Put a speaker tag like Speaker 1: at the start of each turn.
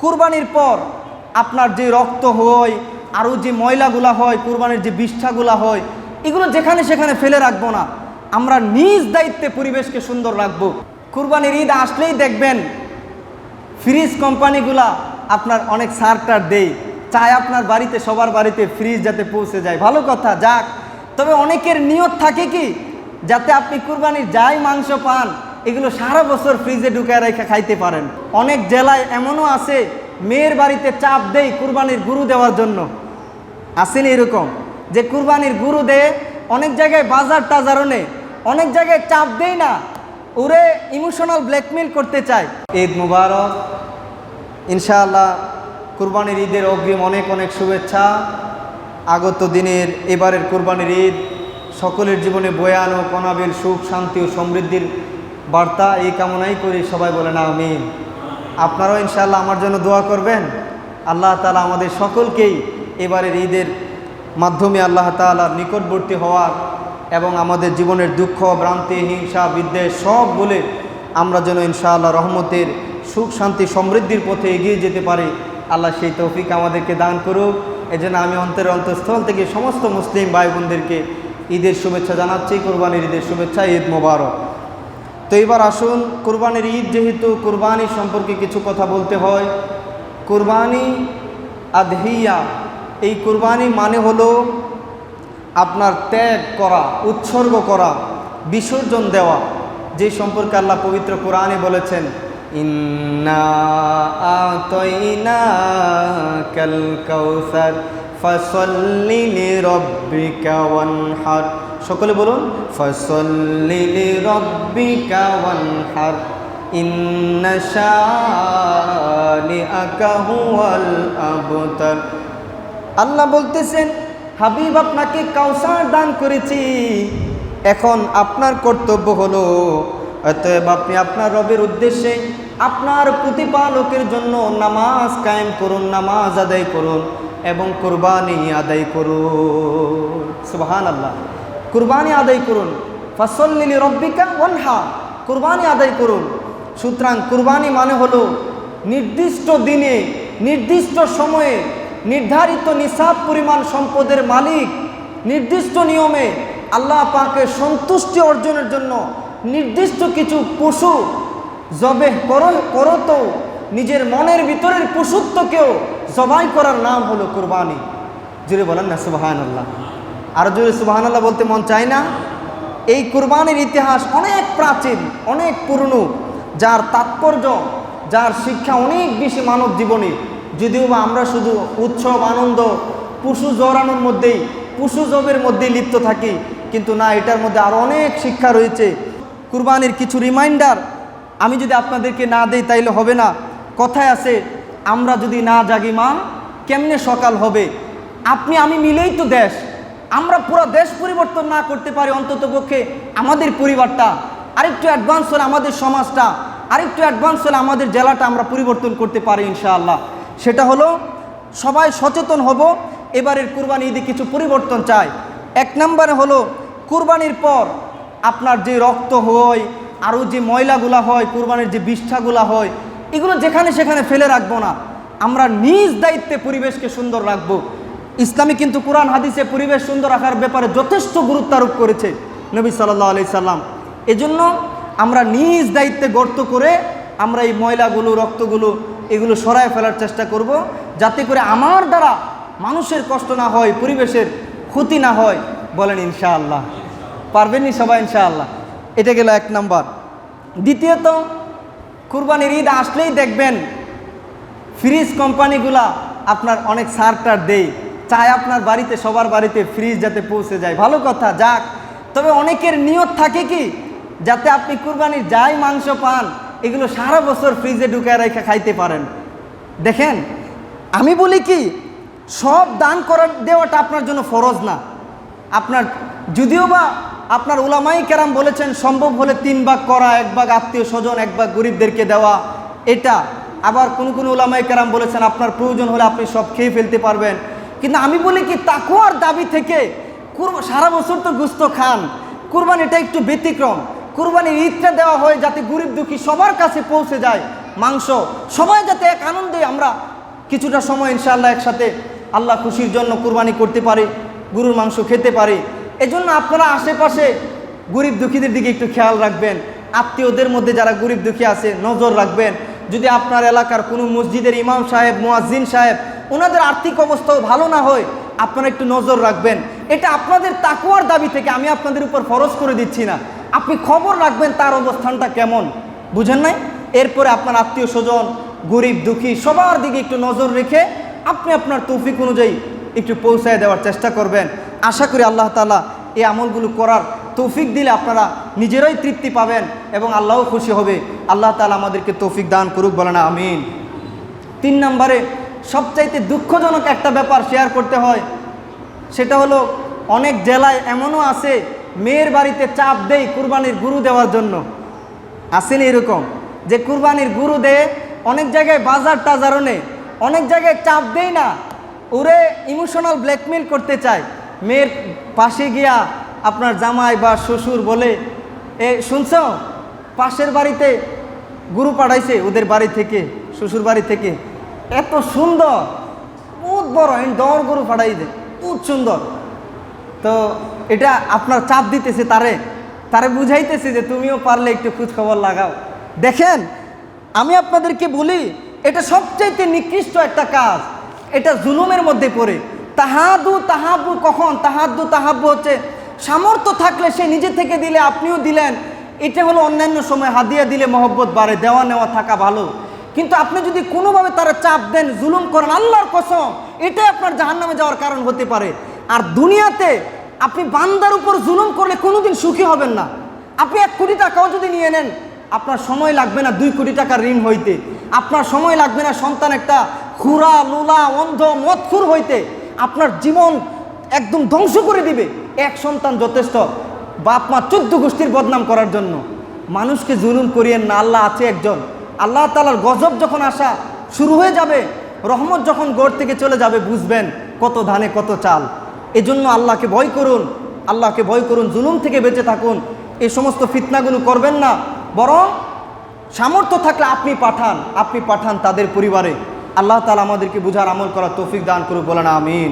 Speaker 1: কুরবানির পর আপনার যে রক্ত হয় আরও যে ময়লাগুলা হয়, কুরবানির যে বিষ্ঠাগুলা হয়, এগুলো যেখানে সেখানে ফেলে রাখবো না। আমরা নিজ দায়িত্বে পরিবেশকে সুন্দর রাখবো। কুরবানির ঈদ আসলেই দেখবেন ফ্রিজ কোম্পানিগুলা আপনার অনেক সারটার দেয়, চায় আপনার বাড়িতে, সবার বাড়িতে ফ্রিজ যাতে পৌঁছে যায়। ভালো কথা, যাক। তবে অনেকের নিয়ত থাকে কি, যাতে আপনি কুরবানির যাই মাংস পান এগুলো সারা বছর ফ্রিজে ঢুকায় রেখে খাইতে পারেন। অনেক জেলায় এমনও আছে মেয়ের বাড়িতে চাপ দেয় কুরবানির গুরু দেওয়ার জন্য। আসেনি এরকম যে কুরবানির গুরু দেয়, অনেক জায়গায় বাজার টাজারও নেই, অনেক জায়গায় চাপ দেয় না, ওরে ইমোশনাল ব্ল্যাকমেল করতে চায়। ঈদ মুবারক। ইনশাআল্লাহ কুরবানির ঈদের অগ্রিম অনেক অনেক শুভেচ্ছা। আগত দিনের এবারের কুরবানির ঈদ সকলের জীবনে বয়ে আনুক অনাবিল সুখ, শান্তি ও সমৃদ্ধির বার্তা, এই কামনাই করি। সবাই বলেন আমিন। আপনারাও ইনশাআল্লাহ আমার জন্য দোয়া করবেন। আল্লাহ তাআলা আমাদের সকলকেই এবারের ঈদের মাধ্যমে আল্লাহ তাআলার নিকটবর্তী হওয়ার এবং আমাদের জীবনের দুঃখ, ভ্রান্তি, হিংসা, বিদ্বেষ সব বলে আমরা যেন ইনশাআল্লাহ রহমতের সুখ, শান্তি, সমৃদ্ধির পথে এগিয়ে যেতে পারি। আল্লাহ সেই তৌফিক আমাদেরকে দান করুক। এজন্য আমি অন্তঃস্থল থেকে সমস্ত মুসলিম ভাই বোনদেরকে ঈদের শুভেচ্ছা জানাচ্ছি, কুরবানির ঈদের শুভেচ্ছা। ঈদ মোবারক। তো এবার আসুন, কুরবানির ঈদ যেহেতু, কুরবানি সম্পর্কে কিছু কথা বলতে হয়। কুরবানি আদহিয়া, এই কুরবানি মানে হলো আপনার ত্যাগ করা, উৎসর্গ করা, বিসর্জন দেওয়া, যে সম্পর্কে আল্লাহ পবিত্র কোরআনে বলেছেন ইন্না আতাইনাকাল কাউসার ফাসাল্লি লিরাব্বিকা ওয়ানহার। সকলে বলুন ফাসাল্লি লিরাব্বিকা ওয়ানহার ইন্না শানিআকা হুয়াল আবতার। আল্লাহ বলতেছেন, হাবিব আপনাকে কাউসার দান করেছি, এখন আপনার কর্তব্য হলো অতএব আপনি আপনার রবের উদ্দেশ্যে আপনার প্রতিপালকের জন্য নামাজ কায়েম করুন, নামাজ আদায় করুন এবং কুরবানি আদায় করুন। সুবহানাল্লাহ। কুরবানি আদায় করুন। ফাসাল্লি লিরাব্বিকা ওয়ানহার, কুরবানি আদায় করুন। সুতরাং কুরবানি মানে হলো নির্দিষ্ট দিনে, নির্দিষ্ট সময়ে, নির্ধারিত নিসাব পরিমাণ সম্পদের মালিক, নির্দিষ্ট নিয়মে আল্লাহ পাকের সন্তুষ্টি অর্জনের জন্য নির্দিষ্ট কিছু পশু জবেহ করো তো নিজের মনের ভিতরের পশুত্বকেও জবাই করার নাম হলো কুরবানি। জোরে বলেন না সুবহানাল্লাহ। আর জোরে সুবহানাল্লাহ বলতে মন চায় না? এই কুরবানির ইতিহাস অনেক প্রাচীন, অনেক পুরনো, যার তাৎপর্য, যার শিক্ষা অনেক বেশি মানব জীবনে। যদিও বা আমরা শুধু উৎসব, আনন্দ, পশু জড়ানোর মধ্যেই, পশু জবের মধ্যেই লিপ্ত থাকি, কিন্তু না, এটার মধ্যে আরও অনেক শিক্ষা রয়েছে। কুরবানির কিছু রিমাইন্ডার আমি যদি আপনাদেরকে না দেই তাইলে হবে না। কথায় আছে, আমরা যদি না জাগি মা কেমনে সকাল হবে। আপনি আমি মিলেই তো দেশ। আমরা পুরো দেশ পরিবর্তন না করতে পারি, অন্ততপক্ষে আমাদের পরিবারটা আরেকটু অ্যাডভান্স হলে, আমাদের সমাজটা আরেকটু অ্যাডভান্স হলে আমাদের জেলাটা আমরা পরিবর্তন করতে পারি ইনশাআল্লাহ। সেটা হলো সবাই সচেতন হব, এবারের কুরবানি ঈদে কিছু পরিবর্তন চাই। এক নম্বরে হলো কুরবানির পর আপনার যে রক্ত হয় আরও যে ময়লাগুলা হয়, কুরবানির যে বিষ্ঠাগুলা হয়, এগুলো যেখানে সেখানে ফেলে রাখবো না। আমরা নিজ দায়িত্বে পরিবেশকে সুন্দর রাখবো। ইসলামী কিন্তু কোরআন হাদিসে পরিবেশ সুন্দর রাখার ব্যাপারে যথেষ্ট গুরুত্ব আরোপ করেছে নবী সাল্লাল্লাহু আলাইহি সাল্লাম। এজন্য আমরা নিজ দায়িত্বে গর্ত করে আমরা এই ময়লাগুলো, রক্তগুলো, এগুলো সরায় ফেলার চেষ্টা করব, যাতে করে আমার দ্বারা মানুষের কষ্ট না হয়, পরিবেশের ক্ষতি না হয়। বলেন ইনশাআল্লাহ। পারবেননি সবাই ইনশাআল্লাহ। এটা গেল এক নাম্বার। দ্বিতীয়ত, কুরবানির ঈদ আসলেই দেখবেন ফ্রিজ কোম্পানিগুলা আপনার অনেক সারটার দেয়, চায় আপনার বাড়িতে, সবার বাড়িতে ফ্রিজ যাতে পৌঁছে যায়। ভালো কথা, যাক। তবে অনেকের নিয়ত থাকে কি, যাতে আপনি কুরবানির যাই মাংস পান এগুলো সারা বছর ফ্রিজে ঢুকায় রেখে খাইতে পারেন। দেখেন, আমি বলি কি, সব দান করার দেওয়াটা আপনার জন্য ফরজ না। আপনার যদিও বা আপনার উলামায়ে কেরাম বলেছেন সম্ভব হলে 3 ভাগ করা, 1 ভাগ আত্মীয় স্বজন, 1 ভাগ গরিবদেরকে দেওয়া, এটা। আবার কোন উলামায়ে কেরাম বলেছেন আপনার প্রয়োজন হলে আপনি সব খেয়ে ফেলতে পারবেন। কিন্তু আমি বলি কি, তাকওয়ার দাবি থেকে সারা বছর তো গোশত খান, কুরবানি এটা একটু ব্যতিক্রম। কুরবানির ঈদটা দেওয়া হয় যাতে গরিব দুঃখী সবার কাছে পৌঁছে যায় মাংস, সবাই যাতে এক আনন্দে আমরা আমরা কিছুটা সময় ইনশাআল্লাহ একসাথে আল্লাহ খুশির জন্য কুরবানি করতে পারি, গরুর মাংস খেতে পারি। এজন্য আপনারা আশেপাশে গরিব দুঃখীদের দিকে একটু খেয়াল রাখবেন, আত্মীয়দের মধ্যে যারা গরিব দুঃখী আছে নজর রাখবেন। যদি আপনার এলাকার কোনো মসজিদের ইমাম সাহেব, মুয়াজ্জিন সাহেব, ওনাদের আর্থিক অবস্থাও ভালো না হয়, আপনারা একটু নজর রাখবেন। এটা আপনাদের তাকওয়ার দাবি থেকে, আমি আপনাদের উপর ফরজ করে দিচ্ছি না। আপনি খবর রাখবেন তার অবস্থানটা কেমন, বুঝেন নাই? এরপরে আপনার আত্মীয় স্বজন, গরিব দুঃখী সবার দিকে একটু নজর রেখে আপনি আপনার তৌফিক অনুযায়ী একটু পৌঁছায় দেওয়ার চেষ্টা করবেন। আশা করি আল্লাহ তাআলা এই আমলগুলো করার তৌফিক দিলে আপনারা নিজেরাই তৃপ্তি পাবেন এবং আল্লাহও খুশি হবে। আল্লাহ তাআলা আমাদেরকে তৌফিক দান করুক, বলেন আমিন। 3 নম্বরে সবচাইতে দুঃখজনক একটা ব্যাপার শেয়ার করতে হয়, সেটা হলো অনেক জেলায় এমনও আছে মেয়ের বাড়িতে চাপ দেয় কুরবানির গরু দেওয়ার জন্য। আসেনি এরকম যে কুরবানির গরু দেয়, অনেক জায়গায় বাজার টাজারও নেই, অনেক জায়গায় চাপ দেয় না, ওরে ইমোশনাল ব্ল্যাকমেল করতে চায়। মেয়ের পাশে গিয়া আপনার জামাই বা শ্বশুর বলে, শুনছ পাশের বাড়িতে গরু পাঠাইছে ওদের বাড়ি থেকে, শ্বশুর বাড়ি থেকে, এত সুন্দর, বহুত বড় দর গরু পাঠাই দেয়, বহুত সুন্দর। তো এটা আপনার চাপ দিতেছে, তারে বুঝাইতেছে যে তুমিও পারলে একটু খোঁজ খবর লাগাও। দেখেন, আমি আপনাদেরকে বলি এটা সবচাইতে নিকৃষ্ট একটা কাজ, এটা জুলুমের মধ্যে পড়ে। তাহাদু তাহাব্বু, কখন তাহাদু তাহাব্বু হচ্ছে সামর্থ্য থাকলে সে নিজে থেকে দিলে আপনিও দিলেন, এটা হলো অন্যান্য সময় হাদিয়া দিলে মহব্বত বাড়ে, দেওয়া নেওয়া থাকা ভালো। কিন্তু আপনি যদি কোনোভাবে তারা চাপ দেন, জুলুম করেন, আল্লাহর কসম এটাই আপনার জাহান্নামে যাওয়ার কারণ হতে পারে। আর দুনিয়াতে আপনি বান্দার উপর জুলুম করলে কোনোদিন সুখী হবেন না। আপনি 1 কোটি টাকাও যদি নিয়ে নেন, আপনার সময় লাগবে না 2 কোটি টাকার ঋণ হইতে, আপনার সময় লাগবে না সন্তান একটা খুরা লুলা অন্ধ মদখুর হইতে, আপনার জীবন একদম ধ্বংস করে দিবে। 1 সন্তান যথেষ্ট বাপ মা 14 গোষ্ঠীর বদনাম করার জন্য। মানুষকে জুলুম করিয়েন না, আল্লাহ আছে একজন। আল্লাহ তাআলার গজব যখন আসা শুরু হয়ে যাবে, রহমত যখন গড় থেকে চলে যাবে, বুঝবেন কত ধানে কত চাল। এজন্য আল্লাহকে ভয় করুন, আল্লাহকে ভয় করুন, জুলুম থেকে বেঁচে থাকুন, এই সমস্ত ফিতনাগুলো করবেন না। বরং সামর্থ্য থাকলে আপনি পাঠান তাদের পরিবারে। আল্লাহ তাআলা আমাদেরকে বুঝার আমল করার তৌফিক দান করুক, বলেন আমিন।